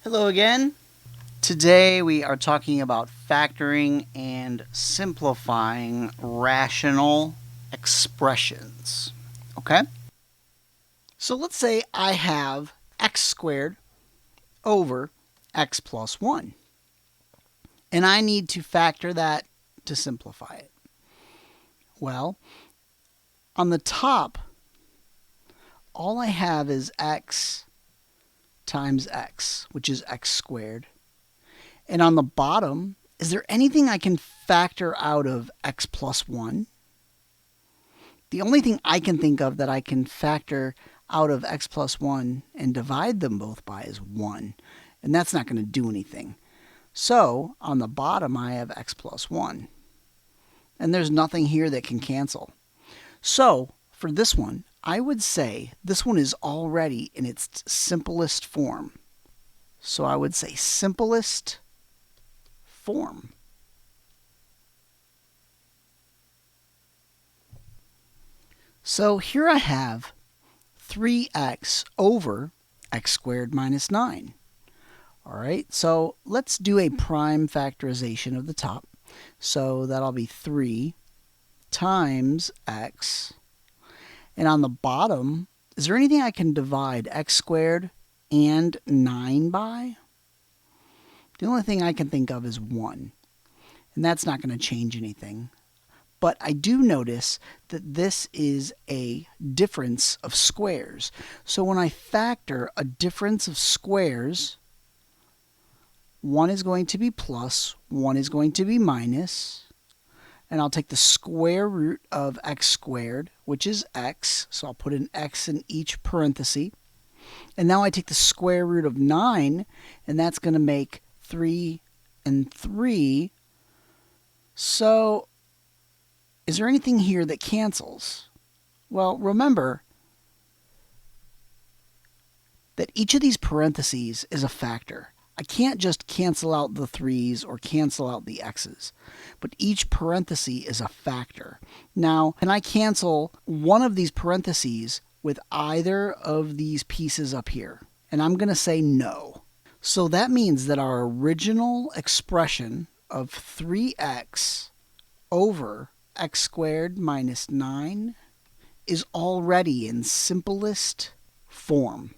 Hello again. Today we are talking about factoring and simplifying rational expressions. Okay? So let's say I have x squared over x plus 1. And I need to factor that to simplify it. Well, on the top, all I have is x times x, which is x squared. And on the bottom, is there anything I can factor out of x plus 1? The only thing I can think of that I can factor out of x plus 1 and divide them both by is 1. And that's not going to do anything. So on the bottom, I have x plus 1. And there's nothing here that can cancel. So for this one, I would say this one is already in its simplest form. So I would say simplest form. So here I have 3x over x squared minus 9. All right, so let's do a prime factorization of the top. So that'll be 3 times x. And on the bottom, is there anything I can divide x squared and 9 by? The only thing I can think of is 1. And that's not going to change anything. But I do notice that this is a difference of squares. So when I factor a difference of squares, one is going to be plus, one is going to be minus. And I'll take the square root of x squared, which is x. So I'll put an x in each parenthesis. And now I take the square root of 9, and that's going to make 3 and 3. So is there anything here that cancels? Well, remember that each of these parentheses is a factor. I can't just cancel out the 3's or cancel out the x's, but each parenthesis is a factor. Now, can I cancel one of these parentheses with either of these pieces up here? And I'm going to say no. So that means that our original expression of 3x over x squared minus 9 is already in simplest form.